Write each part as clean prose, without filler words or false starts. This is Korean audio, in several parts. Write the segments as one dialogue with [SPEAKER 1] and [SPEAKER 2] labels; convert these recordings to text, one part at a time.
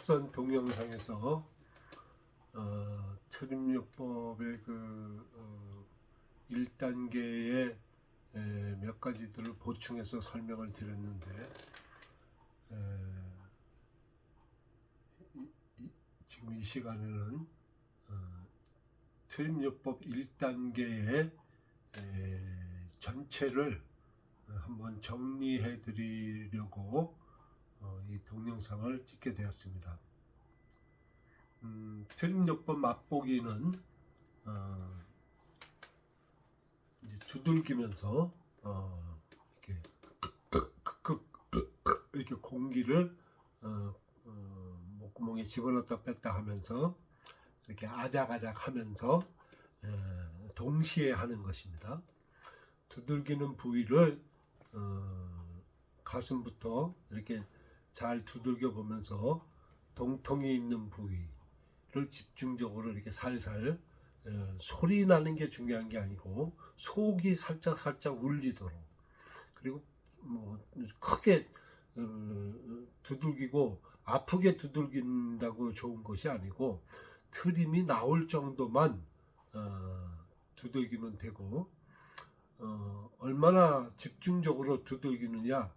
[SPEAKER 1] 앞선 동영상에서 트림요법의 1단계의 몇 가지들을 보충해서 설명을 드렸는데 지금 이 시간에는 트림요법 1단계의 전체를 한번 정리해 드리려고 이 동영상을 찍게 되었습니다. 트림요법 맛보기는 이제 두들기면서 이렇게 공기를 목구멍에 집어넣었다 뺐다 하면서 이렇게 아작아작 하면서 동시에 하는 것입니다. 두들기는 부위를 가슴부터 이렇게 잘 두들겨 보면서 동통이 있는 부위를 집중적으로 이렇게 살살 소리 나는 게 중요한 게 아니고 속이 살짝 울리도록, 그리고 뭐 크게 두들기고 아프게 두들긴다고 좋은 것이 아니고 트림이 나올 정도만 두들기면 되고, 얼마나 집중적으로 두들기느냐,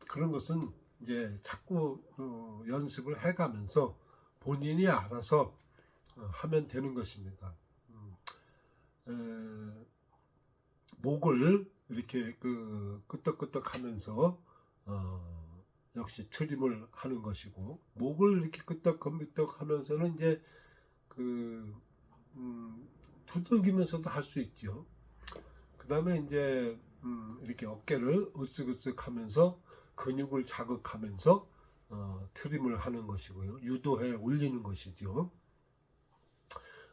[SPEAKER 1] 그런 것은 이제 자꾸 연습을 해가면서 본인이 알아서 하면 되는 것입니다. 목을 이렇게 끄덕끄덕 하면서 역시 트림을 하는 것이고, 목을 이렇게 끄덕끄덕 하면서는 이제 두들기면서도 할 수 있죠. 그 다음에 이제 이렇게 어깨를 으쓱으쓱 하면서 근육을 자극하면서 트림을 하는 것이고요. 유도해 올리는 것이죠.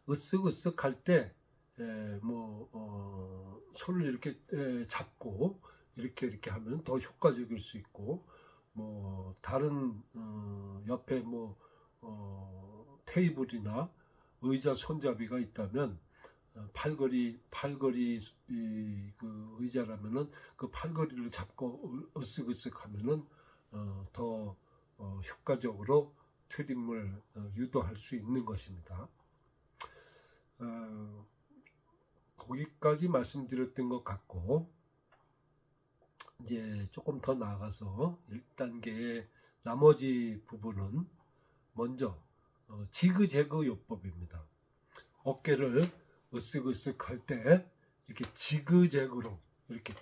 [SPEAKER 1] 으쓱으쓱 할 때 손을 이렇게 잡고 이렇게 하면 더 효과적일 수 있고, 뭐 다른 옆에 테이블이나 의자 손잡이가 있다면 팔걸이 의자라면은 그 팔걸이를 잡고 으쓱으쓱 하면은 더 효과적으로 트림을 유도할 수 있는 것입니다. 거기까지 말씀드렸던 것 같고, 이제 조금 더 나아가서 1단계의 나머지 부분은 먼저 지그재그 요법입니다. 어깨를 으쓱으쓱 할 때 이렇게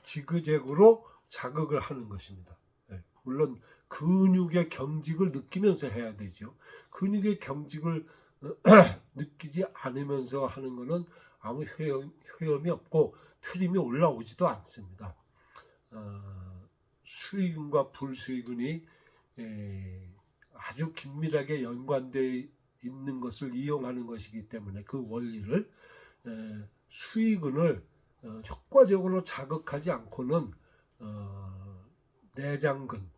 [SPEAKER 1] 지그재그로 자극을 하는 것입니다. 물론 근육의 경직을 느끼면서 해야 되죠. 근육의 경직을 느끼지 않으면서 하는 것은 아무 효험이 없고 트림이 올라오지도 않습니다. 수의근과 불수의근이 아주 긴밀하게 연관되어 있는 것을 이용하는 것이기 때문에 그 원리를 수의근을 효과적으로 자극하지 않고는 내장근,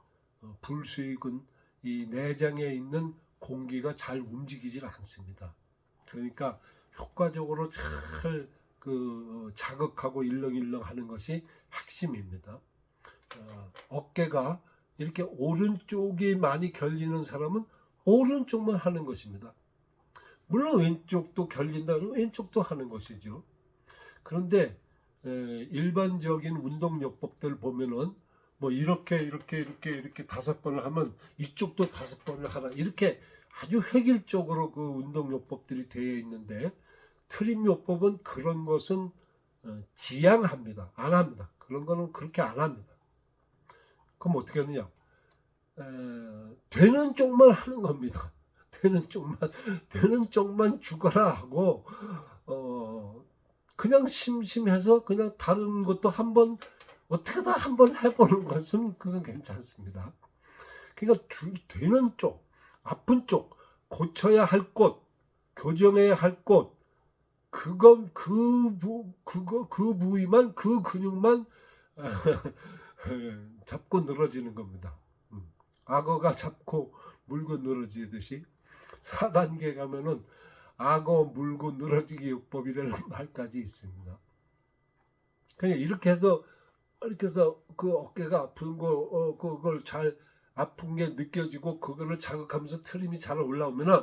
[SPEAKER 1] 불수의근, 이 내장에 있는 공기가 잘 움직이질 않습니다. 그러니까 효과적으로 잘 자극하고 일렁일렁 하는 것이 핵심입니다. 어깨가 이렇게 오른쪽이 많이 결리는 사람은 오른쪽만 하는 것입니다. 물론 왼쪽도 결린다 그러면 왼쪽도 하는 것이죠. 그런데 일반적인 운동요법들 보면은 뭐 이렇게 5번을 하면 이쪽도 5번을 하라, 이렇게 아주 획일적으로 그 운동요법들이 되어 있는데, 트림요법은 그런 것은 지양합니다. 안 합니다. 그런 거는 그렇게 안 합니다. 그럼 어떻게 하느냐? 되는 쪽만 하는 겁니다. 되는 쪽만 죽어라 하고, 그냥 심심해서 그냥 다른 것도 한번 어떻게다 한번 해보는 것은 그건 괜찮습니다. 그러니까 되는 쪽, 아픈 쪽, 고쳐야 할 곳, 교정해야 할 곳, 그 부위만, 그 근육만 잡고 늘어지는 겁니다. 악어가 잡고 물고 늘어지듯이 4단계 가면은 악어 물고 늘어지기 요법이라는 말까지 있습니다. 그냥 이렇게 해서 그 어깨가 아픈 거 그걸 잘 아픈 게 느껴지고 그거를 자극하면서 트림이 잘 올라오면은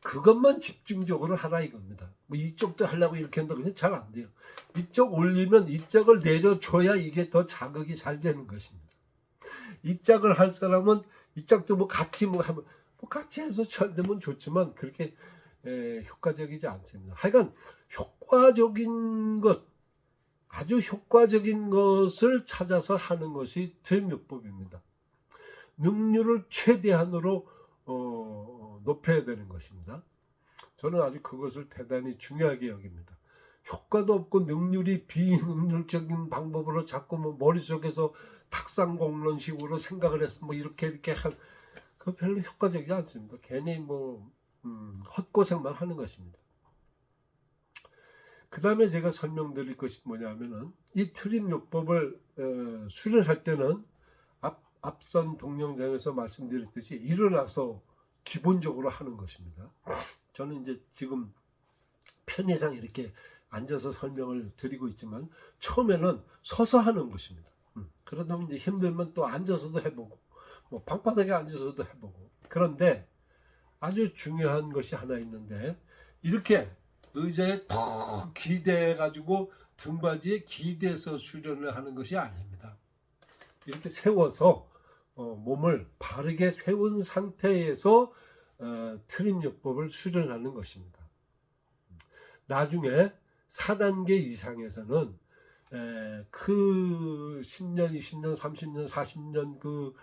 [SPEAKER 1] 그것만 집중적으로 하라 이겁니다. 뭐 이쪽도 하려고 이렇게 한다고 해서 잘 안 돼요. 이쪽 올리면 이쪽을 내려줘야 이게 더 자극이 잘 되는 것입니다. 이쪽을 할 사람은 이쪽도 뭐 같이 뭐 하면 뭐 같이 해서 잘 되면 좋지만 그렇게 효과적이지 않습니다. 하여간 효과적인 것, 아주 효과적인 것을 찾아서 하는 것이 트림요법입니다. 능률을 최대한으로 높여야 되는 것입니다. 저는 아주 그것을 대단히 중요하게 여깁니다. 효과도 없고 능률이 비능률적인 방법으로 자꾸 뭐 머릿속에서 탁상공론식으로 생각을 해서 뭐 이렇게 한 그거 별로 효과적이지 않습니다. 괜히 뭐 헛고생만 하는 것입니다. 그 다음에 제가 설명드릴 것이 뭐냐면은 이 트림요법을 수련할 때는 앞선 동영상에서 말씀드렸듯이 일어나서 기본적으로 하는 것입니다. 저는 이제 지금 편의상 이렇게 앉아서 설명을 드리고 있지만 처음에는 서서 하는 것입니다. 그러다 보면 이제 힘들면 또 앉아서도 해보고 뭐 방바닥에 앉아서도 해보고. 그런데 아주 중요한 것이 하나 있는데 이렇게 의자에 턱 기대 가지고 등받이에 기대서 수련을 하는 것이 아닙니다. 이렇게 세워서 몸을 바르게 세운 상태에서 트림요법을 수련하는 것입니다. 나중에 4단계 이상에서는 그 10년, 20년, 30년, 40년 그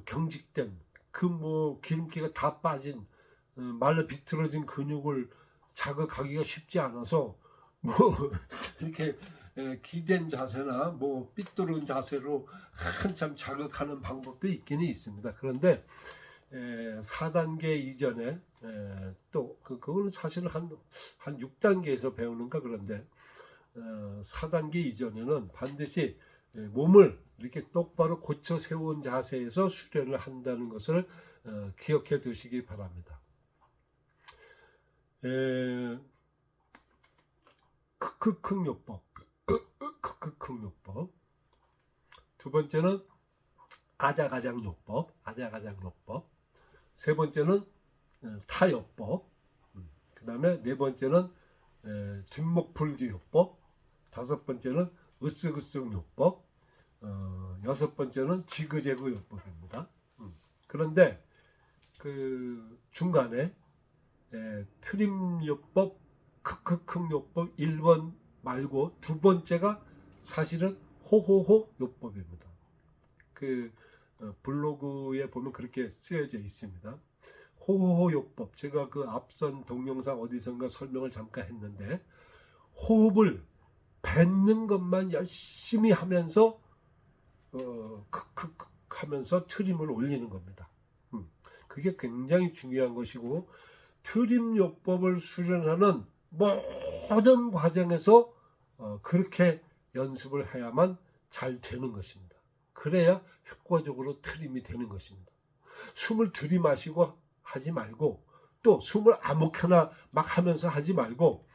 [SPEAKER 1] 경직된 그 뭐 기름기가 다 빠진 말라 비틀어진 근육을 자극하기가 쉽지 않아서 뭐 이렇게 기댄 자세나 뭐 삐뚤은 자세로 한참 자극하는 방법도 있기는 있습니다. 그런데 4단계 이전에 또 그거는 사실 한 6단계에서 배우는가. 그런데 4단계 이전에는 반드시 몸을 이렇게 똑바로 고쳐 세운 자세에서 수련을 한다는 것을 기억해 두시기 바랍니다. 크크크요법, 크크크요법. 두 번째는 아작아작요법, 아작아작요법. 세 번째는 타요법. 그 다음에 네 번째는 뒷목풀기요법. 다섯 번째는 으쓱으쓱요법. 여섯 번째는 지그재그요법입니다. 그런데 그 중간에 트림요법, 크크크요법 1번 말고 두 번째가 사실은 호호호요법입니다. 그 블로그에 보면 그렇게 쓰여져 있습니다. 호호호요법, 제가 그 앞선 동영상 어디선가 설명을 잠깐 했는데 호흡을 뱉는 것만 열심히 하면서 크크크 하면서 트림을 올리는 겁니다. 그게 굉장히 중요한 것이고 트림요법을 수련하는 모든 과정에서 그렇게 연습을 해야만 잘 되는 것입니다. 그래야 효과적으로 트림이 되는 것입니다. 숨을 들이마시고 하지 말고 또 숨을 아무렇게나 막 하면서 하지 말고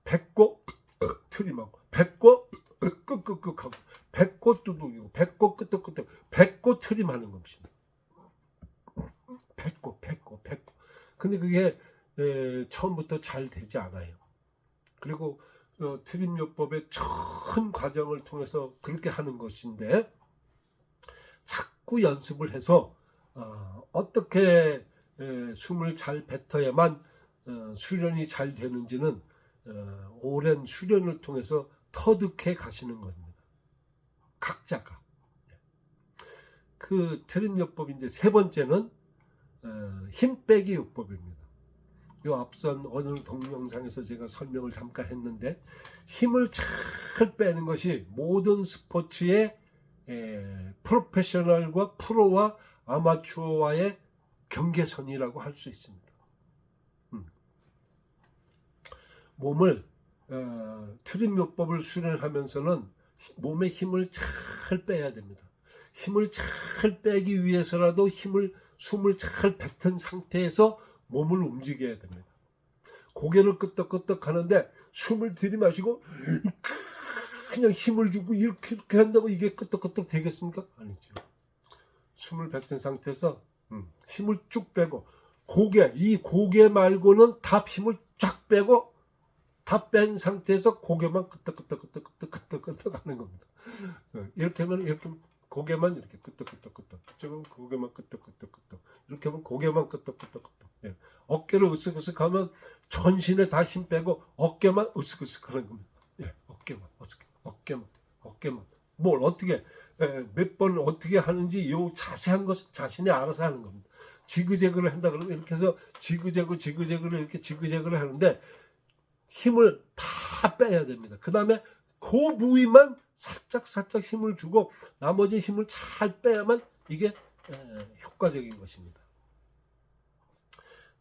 [SPEAKER 1] 뱉고 트림하고 뱉고 끄끄끄하고 뱉고 두들기고 뱉고 끄떡끄떡 뱉고 트림하는 것입니다. 뱉고 근데 그게 처음부터 잘 되지 않아요. 그리고 트림요법의 전 과정을 통해서 그렇게 하는 것인데 자꾸 연습을 해서 어떻게 숨을 잘 뱉어야만 수련이 잘 되는지는 오랜 수련을 통해서 터득해 가시는 겁니다. 각자가. 그 트림요법인데 세 번째는 힘 빼기 요법입니다. 요 앞선 어느 동영상에서 제가 설명을 잠깐 했는데 힘을 잘 빼는 것이 모든 스포츠의 프로페셔널과 프로와 아마추어와의 경계선이라고 할 수 있습니다. 몸을 트림요법을 수련하면서는 몸의 힘을 잘 빼야 됩니다. 힘을 잘 빼기 위해서라도 숨을 잘 뱉은 상태에서 몸을 움직여야 됩니다. 고개를 끄덕끄덕 하는데 숨을 들이마시고 그냥 힘을 주고 이렇게 한다고 이게 끄떡끄떡 되겠습니까? 아니죠. 숨을 뱉은 상태에서 힘을 쭉 빼고 이 고개 말고는 다 힘을 쫙 빼고 다 뺀 상태에서 고개만 끄떡끄떡 하는 겁니다. 이렇게 하면 고개만 이렇게 끄떡끄떡 지금 고개만 끄떡끄떡 이렇게 하면 고개만 끄떡끄떡 예. 어깨를 으쓱으쓱하면 전신에 다 힘 빼고 어깨만 으쓱으쓱 하는 겁니다. 예. 어깨만 뭘 어떻게 몇 번 어떻게 하는지 요 자세한 것은 자신이 알아서 하는 겁니다. 지그재그를 한다 그러면 이렇게 해서 지그재그를 이렇게 지그재그를 하는데 힘을 다 빼야 됩니다. 그 다음에 그 부위만 살짝 힘을 주고 나머지 힘을 잘 빼야만 이게 효과적인 것입니다.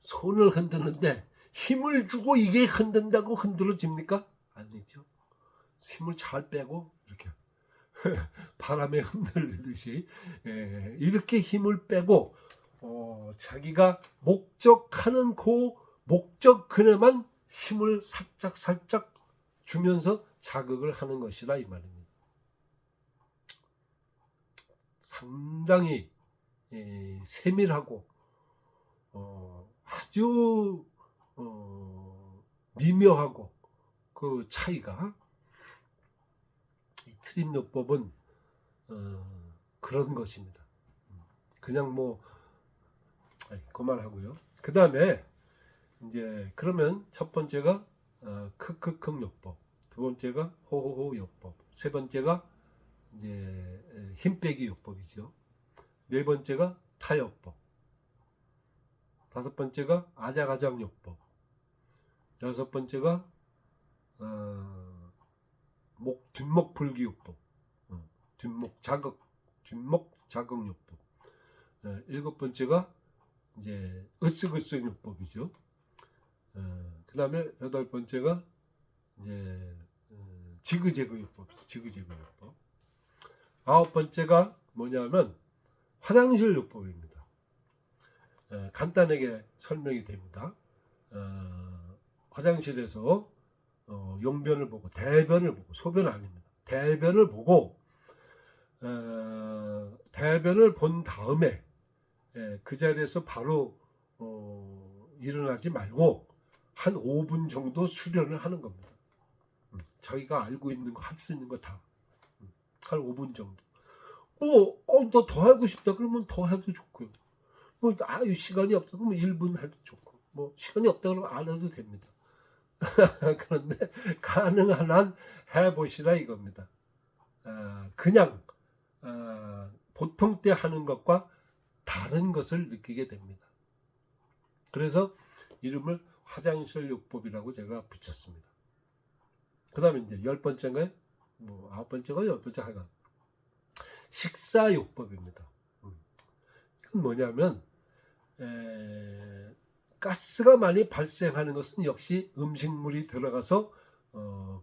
[SPEAKER 1] 손을 흔드는데 힘을 주고 이게 흔든다고 흔들어집니까? 아니죠. 힘을 잘 빼고 이렇게 바람에 흔들리듯이 이렇게 힘을 빼고 자기가 목적하는 그 목적근에만 힘을 살짝 주면서 자극을 하는 것이라 이 말입니다. 상당히 세밀하고 아주 미묘하고 그 차이가 이 트림요법은 그런 것입니다. 그냥 뭐 그만하고요. 그 다음에 이제 그러면 첫 번째가 크크크 요법, 두 번째가 호호호 요법, 세 번째가 이제 힘 빼기 요법이죠. 네 번째가 타요법, 다섯 번째가 아작아작 요법, 여섯 번째가 뒷목 풀기 요법, 뒷목 자극 요법, 일곱 번째가 이제 으쓱으쓱 요법이죠. 그 다음에 여덟 번째가 이제 지그재그 요법. 아홉 번째가 뭐냐면 화장실 요법입니다. 간단하게 설명이 됩니다. 화장실에서 용변을 보고 대변을 보고 소변 아닙니다. 대변을 보고 대변을 본 다음에 그 자리에서 바로 일어나지 말고 한 5분 정도 수련을 하는 겁니다. 자기가 알고 있는 거, 할 수 있는 거 다. 한 5분 정도. 너 더 하고 싶다 그러면 더 해도 좋고요. 시간이 없다 그러면 1분 해도 좋고, 시간이 없다 그러면 안 해도 됩니다. 그런데 가능한 한 해보시라 이겁니다. 그냥 보통 때 하는 것과 다른 것을 느끼게 됩니다. 그래서 이름을 화장실 요법이라고 제가 붙였습니다. 그 다음에 이제 10번째인가요? 9번째가 10번째 하여간 식사 요법입니다. 이건 뭐냐면 가스가 많이 발생하는 것은 역시 음식물이 들어가서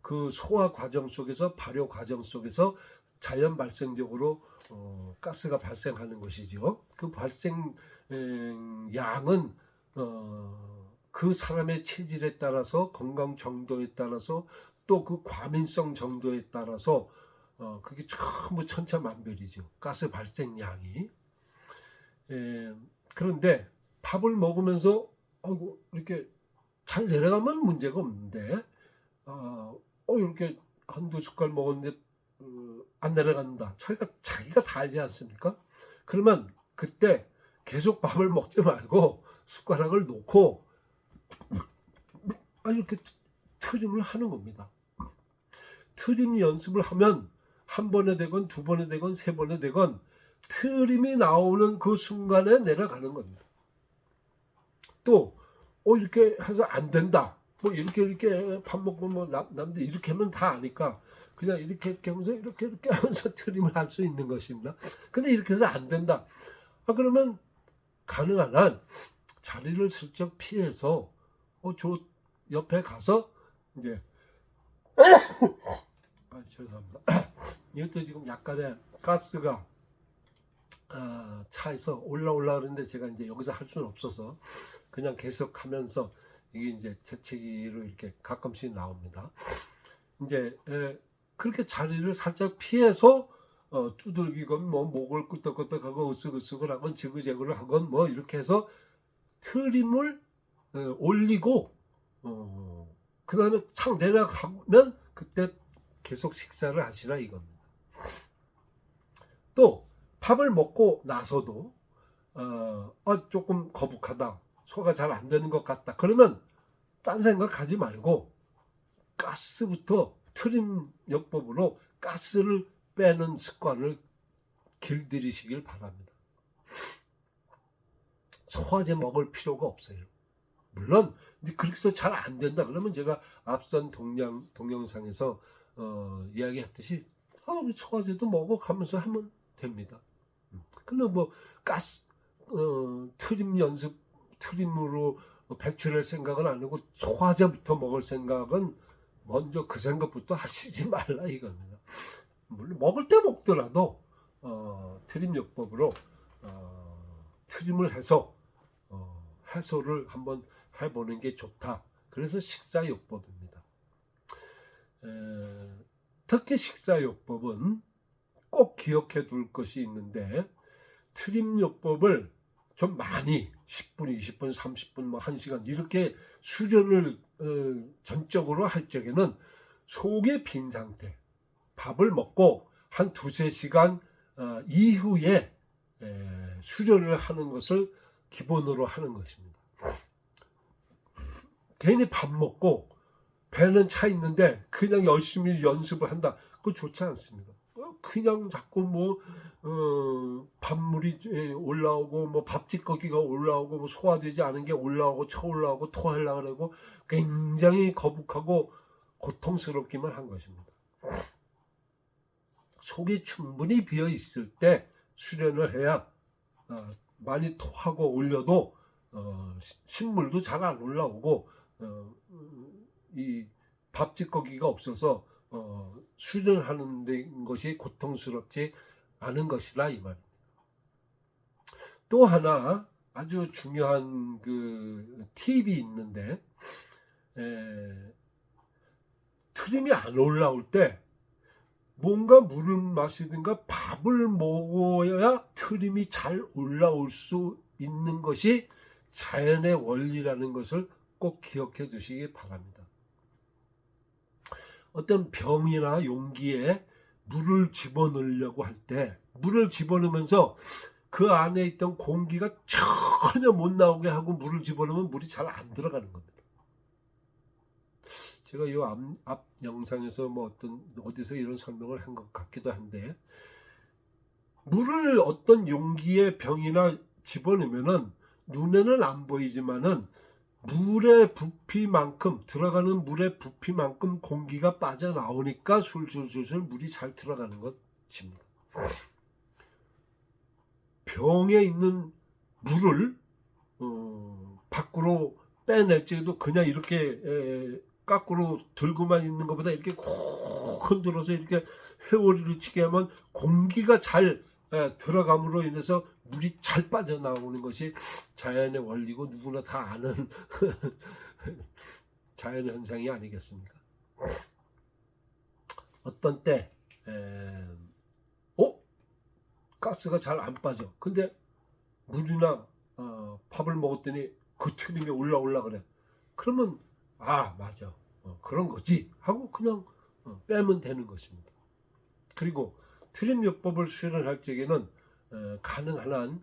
[SPEAKER 1] 그 소화 과정 속에서 발효 과정 속에서 자연 발생적으로 가스가 발생하는 것이죠. 그 발생 양은 그 사람의 체질에 따라서 건강 정도에 따라서 또 그 과민성 정도에 따라서 그게 전부 천차만별이죠. 가스 발생량이. 그런데 밥을 먹으면서 이렇게 잘 내려가면 문제가 없는데 이렇게 한두 숟갈 먹었는데 안 내려간다. 자기가 다 알지 않습니까? 그러면 그때 계속 밥을 먹지 말고 숟가락을 놓고 이렇게 트림을 하는 겁니다. 트림 연습을 하면 한 번에 되건 두 번에 되건 세 번에 되건 트림이 나오는 그 순간에 내려가는 겁니다. 또 이렇게 해서 안 된다. 이렇게 밥 먹고 남들 이렇게 하면 다 아니까 그냥 이렇게 하면서 이렇게 하면서 트림을 할 수 있는 것입니다. 근데 이렇게 해서 안 된다. 그러면 가능한 한 자리를 슬쩍 피해서 저 옆에 가서 이제 죄송합니다. 이것도 지금 약간의 가스가 차에서 올라오는데 제가 이제 여기서 할 수는 없어서 그냥 계속 하면서 이게 이제 재채기로 이렇게 가끔씩 나옵니다. 이제 그렇게 자리를 살짝 피해서 두들기건 뭐 목을 끄덕끄덕하고 으쓱으쓱을 하건 지그재그를 하건 뭐 이렇게 해서 트림을 올리고 그 다음에 창 내려가면 그때 계속 식사를 하시라 이겁니다. 또 밥을 먹고 나서도 조금 거북하다, 소화가 잘 안 되는 것 같다, 그러면 딴 생각하지 말고 가스부터 트림요법으로 가스를 빼는 습관을 길들이시길 바랍니다. 소화제 먹을 필요가 없어요. 물론 그렇게 해서 잘 안 된다 그러면 제가 앞선 동영상에서 이야기했듯이 소화제도 먹어가면서 하면 됩니다. 근데 뭐 가스 트림으로 배출할 생각은 안 하고 소화제부터 먹을 생각은 먼저 그 생각부터 하시지 말라 이겁니다. 물론 먹을 때 먹더라도 트림요법으로 트림을 해서 해소를 한번 해보는 게 좋다. 그래서 식사요법입니다. 특히 식사요법은 꼭 기억해 둘 것이 있는데, 트림요법을 좀 많이 10분, 20분, 30분, 뭐 1시간 이렇게 수련을 전적으로 할 적에는 속이 빈 상태, 밥을 먹고 한 2-3시간 이후에 수련을 하는 것을 기본으로 하는 것입니다. 괜히 밥 먹고 배는 차 있는데 그냥 열심히 연습을 한다, 그거 좋지 않습니다. 그냥 자꾸 뭐 밥물이 올라오고 뭐 밥찌꺼기가 올라오고 뭐 소화되지 않은 게 올라오고 쳐올라오고 토하려고 그러고 굉장히 거북하고 고통스럽기만 한 것입니다. 속이 충분히 비어 있을 때 수련을 해야 많이 토하고 올려도 신물도 잘 안 올라오고 이 밥찌꺼기가 없어서 수련하는 것이 고통스럽지 않은 것이라 이 말입니다. 또 하나 아주 중요한 그 팁이 있는데, 트림이 안 올라올 때 뭔가 물을 마시든가 밥을 먹어야 트림이 잘 올라올 수 있는 것이 자연의 원리라는 것을 꼭 기억해 두시기 바랍니다. 어떤 병이나 용기에 물을 집어넣으려고 할 때 물을 집어넣으면서 그 안에 있던 공기가 전혀 못 나오게 하고 물을 집어넣으면 물이 잘 안 들어가는 겁니다. 제가 이 앞 영상에서 뭐 어디서 이런 설명을 한 것 같기도 한데, 물을 어떤 용기에 병이나 집어넣으면은 눈에는 안 보이지만은 물의 부피만큼, 들어가는 물의 부피만큼 공기가 빠져나오니까 술술술술 물이 잘 들어가는 것입니다. 병에 있는 물을 밖으로 빼낼지도 그냥 이렇게 거꾸로 들고만 있는 것보다 이렇게 콕 흔들어서 이렇게 회오리를 치게 하면 공기가 잘 들어감으로 인해서 물이 잘 빠져나오는 것이 자연의 원리고 누구나 다 아는 자연의 현상이 아니겠습니까? 어떤 때 가스가 잘 안 빠져. 근데 물이나 밥을 먹었더니 그 트림이 올라올라 그래. 그러면 맞아, 그런 거지 하고 그냥 빼면 되는 것입니다. 그리고 트림요법을 수련할 적에는 가능한 한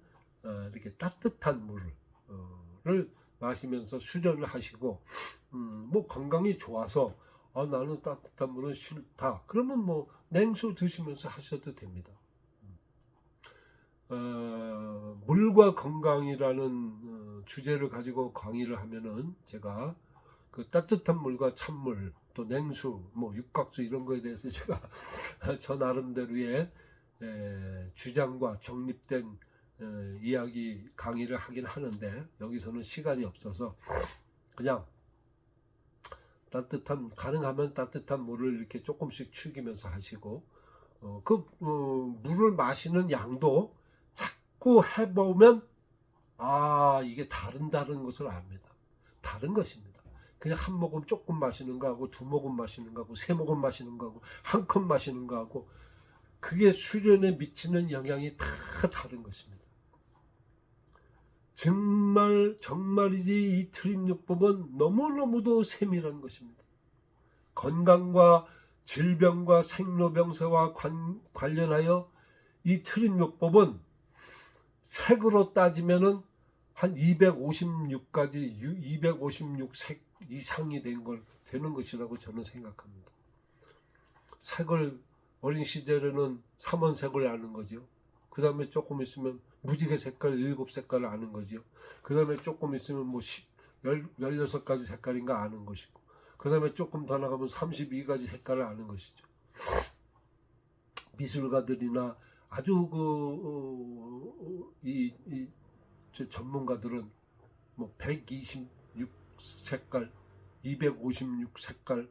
[SPEAKER 1] 이렇게 따뜻한 물을 마시면서 수련을 하시고, 뭐 건강이 좋아서 나는 따뜻한 물은 싫다 그러면 뭐 냉수 드시면서 하셔도 됩니다. 물과 건강이라는 주제를 가지고 강의를 하면은 제가 그 따뜻한 물과 찬물, 또 냉수, 뭐 육각수 이런 거에 대해서 제가 저 나름대로의 주장과 정립된 이야기 강의를 하긴 하는데, 여기서는 시간이 없어서 그냥 가능하면 따뜻한 물을 이렇게 조금씩 축이면서 하시고, 물을 마시는 양도 자꾸 해보면 이게 다른 것을 압니다. 다른 것입니다. 그냥 한 모금 조금 마시는 거하고 두 모금 마시는 거하고 세 모금 마시는 거하고 한 컵 마시는 거하고 그게 수련에 미치는 영향이 다 다른 것입니다. 정말이지 이 트림요법은 너무너무도 세밀한 것입니다. 건강과 질병과 생로병사와 관련하여 이 트림요법은 색으로 따지면은 한 256가지 256색 이상이 되는 것이라고 저는 생각합니다. 색을 어린 시절에는 삼원색을 아는 거죠. 그 다음에 조금 있으면 무지개 색깔 7색깔을 아는 거죠. 그 다음에 조금 있으면 뭐 16가지 색깔인가 아는 것이고, 그 다음에 조금 더 나가면 32가지 색깔을 아는 것이죠. 미술가들이나 아주 전문가들은 뭐 126색깔, 256색깔,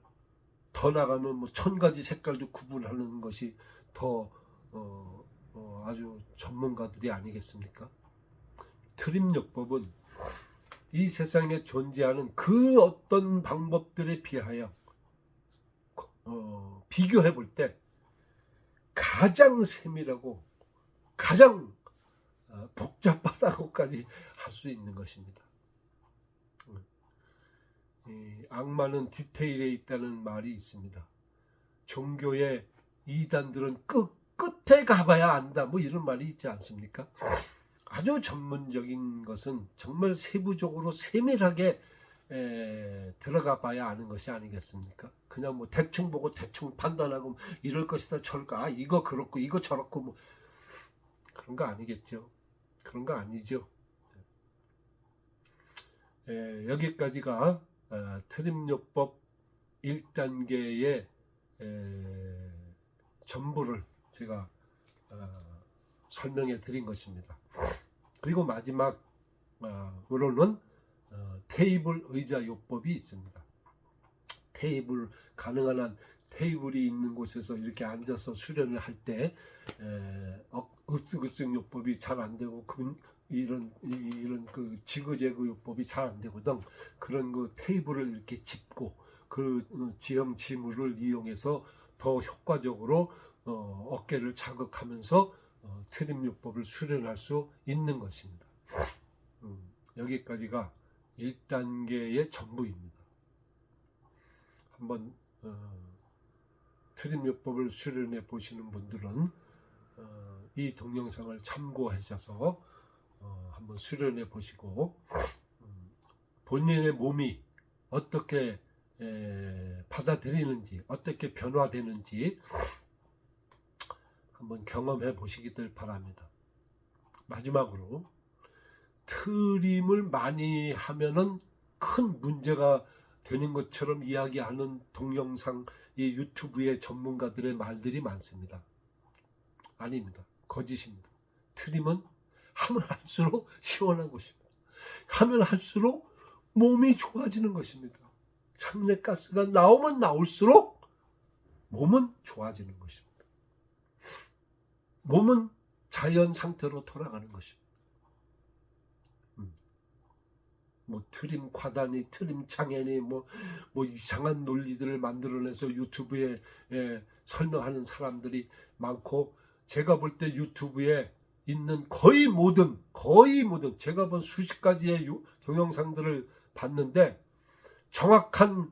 [SPEAKER 1] 더 나가면 뭐 1000가지 색깔도 구분하는 것이 더 아주 전문가들이 아니겠습니까? 트림요법은 이 세상에 존재하는 그 어떤 방법들에 비하여 비교해 볼 때 가장 세밀하고 가장 복잡하다고까지 할 수 있는 것입니다. 악마는 디테일에 있다는 말이 있습니다. 종교의 이단들은 끝에 가봐야 안다, 뭐 이런 말이 있지 않습니까? 아주 전문적인 것은 정말 세부적으로 세밀하게 들어가 봐야 아는 것이 아니겠습니까? 그냥 뭐 대충 보고 대충 판단하고 이럴 것이다 저럴까, 이거 그렇고 이거 저렇고 뭐 그런 거 아니겠죠. 그런 거 아니죠. 여기까지가 트림요법 1단계의 전부를 제가 설명해 드린 것입니다. 그리고 마지막으로는 테이블 의자 요법이 있습니다. 가능한 한 테이블이 있는 곳에서 이렇게 앉아서 수련을 할 때 으쓱으쓱 요법이 잘 안 되고 이런 그 지그재그 요법이 잘 안 되거든. 그런 그 테이블을 이렇게 짚고 그 지형 지물을 이용해서 더 효과적으로 어깨를 자극하면서 트림 요법을 수련할 수 있는 것입니다. 여기까지가 1단계의 전부입니다. 한번 트림 요법을 수련해 보시는 분들은 이 동영상을 참고하셔서 한번 수련해 보시고 본인의 몸이 어떻게 받아들이는지, 어떻게 변화되는지 한번 경험해 보시기를 바랍니다. 마지막으로 트림을 많이 하면은 큰 문제가 되는 것처럼 이야기하는 동영상, 이 유튜브의 전문가들의 말들이 많습니다. 아닙니다. 거짓입니다. 트림은 하면 할수록 시원한 것입니다. 하면 할수록 몸이 좋아지는 것입니다. 장내가스가 나오면 나올수록 몸은 좋아지는 것입니다. 몸은 자연 상태로 돌아가는 것입니다. 뭐 트림 과단이, 트림 장애니 뭐 이상한 논리들을 만들어내서 유튜브에 설명하는 사람들이 많고, 제가 볼 때 유튜브에 있는 거의 모든 제가 본 수십 가지의 동영상들을 봤는데 정확한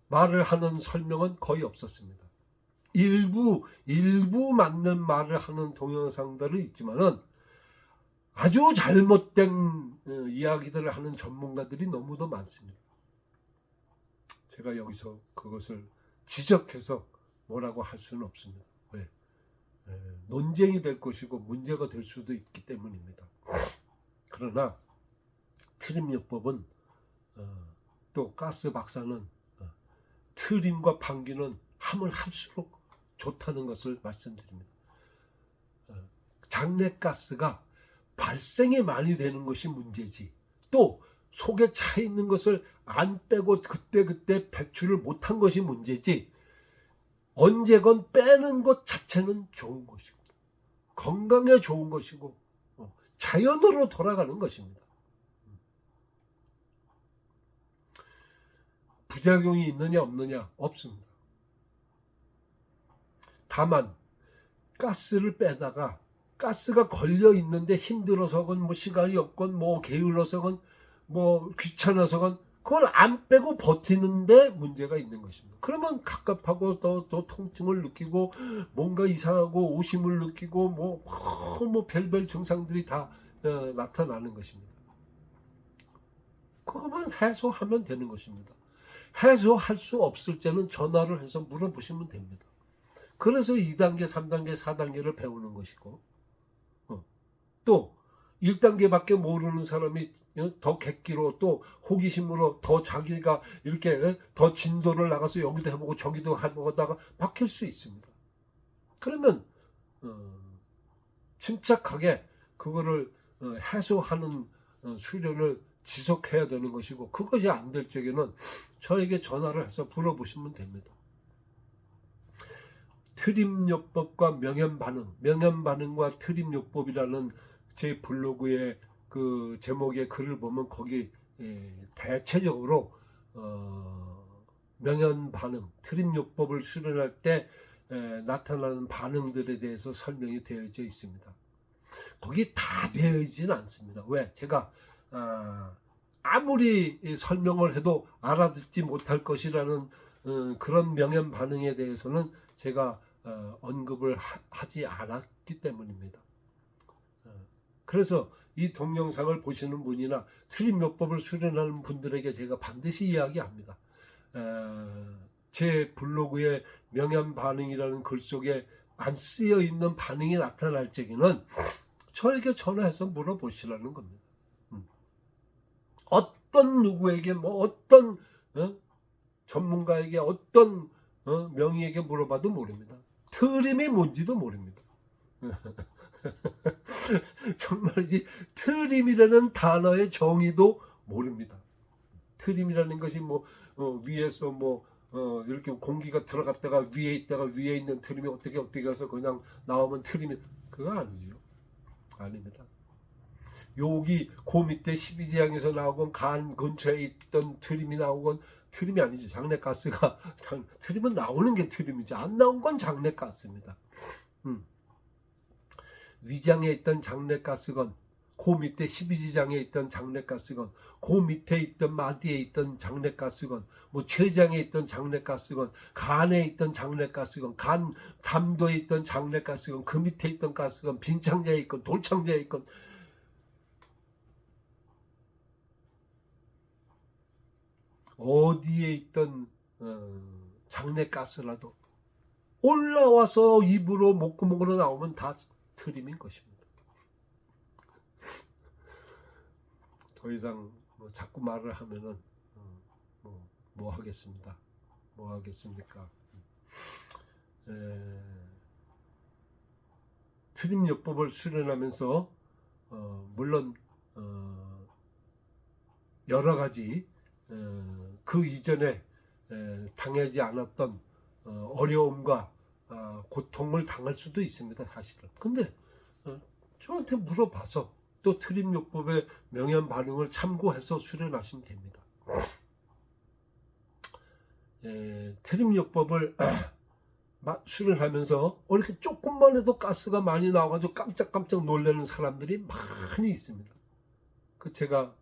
[SPEAKER 1] 말을 하는 설명은 거의 없었습니다. 일부 맞는 말을 하는 동영상들은 있지만은 아주 잘못된 이야기들을 하는 전문가들이 너무도 많습니다. 제가 여기서 그것을 지적해서 뭐라고 할 수는 없습니다. 왜? 논쟁이 될 것이고 문제가 될 수도 있기 때문입니다. 그러나 트림요법은 또 가스 박사는 트림과 방귀는 하면 할수록 좋다는 것을 말씀드립니다. 장내가스가 발생이 많이 되는 것이 문제지, 또 속에 차 있는 것을 안 빼고 그때 배출을 못한 것이 문제지, 언제건 빼는 것 자체는 좋은 것이고 건강에 좋은 것이고 자연으로 돌아가는 것입니다. 부작용이 있느냐 없느냐? 없습니다. 다만 가스를 빼다가 가스가 걸려 있는데 힘들어서건 뭐 시간이 없건 뭐 게을러서건 뭐 귀찮아서건 그걸 안 빼고 버티는데 문제가 있는 것입니다. 그러면 갑갑하고 또 통증을 느끼고 뭔가 이상하고 오심을 느끼고 뭐 별별 증상들이 다 나타나는 것입니다. 그것만 해소하면 되는 것입니다. 해소할 수 없을 때는 전화를 해서 물어보시면 됩니다. 그래서 2단계, 3단계, 4단계를 배우는 것이고, 또 1단계밖에 모르는 사람이 더 객기로 또 호기심으로 더 자기가 이렇게 더 진도를 나가서 여기도 해보고 저기도 해보다가 박힐 수 있습니다. 그러면 침착하게 그거를 해소하는 수련을 지속해야 되는 것이고, 그것이 안 될 적에는 저에게 전화를 해서 물어보시면 됩니다. 트림요법과 명현반응과 트림요법이라는 제 블로그의 그 제목의 글을 보면 거기 대체적으로 명현반응, 트림요법을 수련할 때 나타나는 반응들에 대해서 설명이 되어져 있습니다. 거기 다 되어 있지는 않습니다. 왜? 제가 아무리 설명을 해도 알아듣지 못할 것이라는 그런 명현 반응에 대해서는 제가 언급을 하지 않았기 때문입니다. 그래서 이 동영상을 보시는 분이나 트림요법을 수련하는 분들에게 제가 반드시 이야기합니다. 제 블로그에 명현 반응이라는 글 속에 안 쓰여 있는 반응이 나타날 적에는 저에게 전화해서 물어보시라는 겁니다. 어떤 누구에게 어떤 전문가에게 어떤 명의에게 물어봐도 모릅니다. 트림이 뭔지도 모릅니다. 정말이지 트림이라는 단어의 정의도 모릅니다. 트림이라는 것이 위에서 이렇게 공기가 들어갔다가 위에 있다가 위에 있는 트림이 어떻게 해서 그냥 나오면 트림이 그거 아니죠. 아닙니다. 여기 그 밑에 12지향에서 나오건 간 근처에 있던 트림이 나오건 트림이 아니죠. 장내가스가 트림은 나오는 게 트림이지 안 나온 건 장내가스입니다. 위장에 있던 장내가스건 그 밑에 12지장에 있던 장내가스건 그 밑에 있던 마디에 있던 장내가스건 췌장에 있던 장내가스건 간에 있던 장내가스건 간 담도에 있던 장내가스건 그 밑에 있던 가스건 빈창자에 있건 돌창자에 있건 어디에 있던 장내가스라도 올라와서 입으로 목구멍으로 나오면 다 트림인 것입니다. 더 이상 자꾸 말을 하면은 뭐 하겠습니다. 뭐 하겠습니까? 트림요법을 수련하면서 물론 여러 가지 그 이전에 당하지 않았던 어려움과 고통을 당할 수도 있습니다. 사실은. 근데 저한테 물어봐서 또 트림요법의 명현 반응을 참고해서 수련하시면 됩니다. 트림요법을 수련하면서 이렇게 조금만 해도 가스가 많이 나와가지고 깜짝깜짝 놀라는 사람들이 많이 있습니다. 제가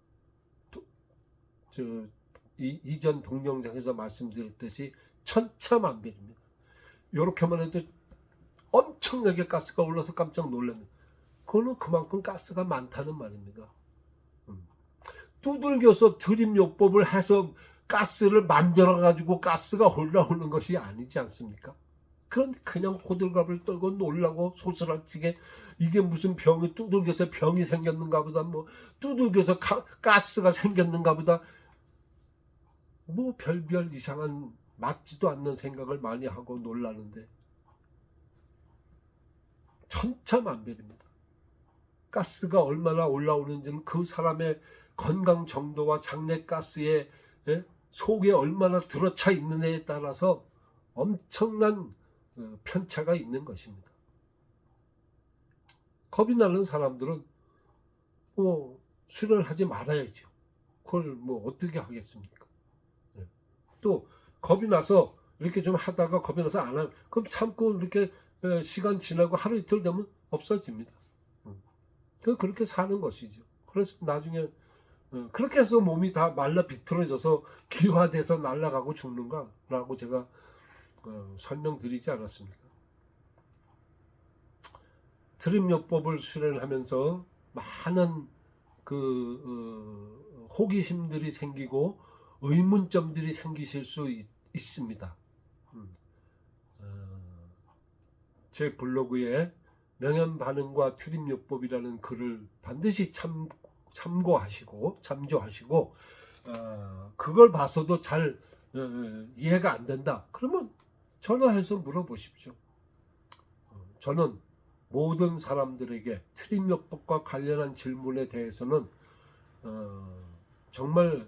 [SPEAKER 1] 이전 동영상에서 말씀드렸듯이 천차만별입니다. 이렇게만 해도 엄청나게 가스가 올라서 깜짝 놀랍니다. 그거는 그만큼 가스가 많다는 말입니다. 두들겨서 트림요법을 해서 가스를 만들어가지고 가스가 올라오는 것이 아니지 않습니까? 그런데 그냥 호들갑을 떨고 놀라고 소스라치게 이게 무슨 병이 두들겨서 병이 생겼는가 보다 두들겨서 가스가 생겼는가 보다 별별 이상한 맞지도 않는 생각을 많이 하고 놀라는데 천차만별입니다. 가스가 얼마나 올라오는지는 그 사람의 건강 정도와 장내가스의 속에 얼마나 들어차 있느냐에 따라서 엄청난 편차가 있는 것입니다. 겁이 나는 사람들은 수련하지 말아야죠. 그걸 어떻게 하겠습니까? 또 겁이 나서 이렇게 좀 하다가 겁이 나서 안 하면 그럼 참고 이렇게 시간 지나고 하루 이틀 되면 없어집니다. 그렇게 사는 것이죠. 그래서 나중에 그렇게 해서 몸이 다 말라 비틀어져서 기화돼서 날아가고 죽는가라고 제가 설명드리지 않았습니까? 드림요법을 수련하면서 많은 호기심들이 생기고 의문점들이 생기실 수 있습니다. 제 블로그에 명현반응과 트림요법이라는 글을 반드시 참조하시고 그걸 봐서도 잘 이해가 안 된다. 그러면 전화해서 물어보십시오. 저는 모든 사람들에게 트림요법과 관련한 질문에 대해서는 정말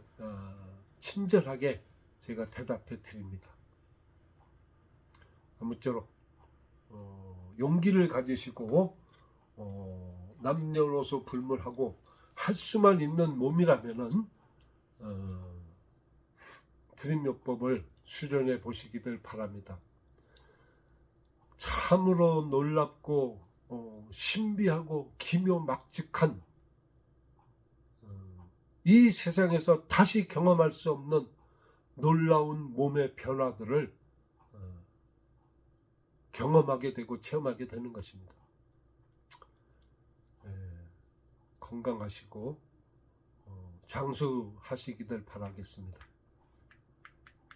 [SPEAKER 1] 친절하게 제가 대답해 드립니다. 아무쪼록 용기를 가지시고 남녀노소 불문하고 할 수만 있는 몸이라면은 드림요법을 수련해 보시기를 바랍니다. 참으로 놀랍고 신비하고 기묘막직한 이 세상에서 다시 경험할 수 없는 놀라운 몸의 변화들을 경험하게 되고 체험하게 되는 것입니다. 건강하시고 장수하시기를 바라겠습니다.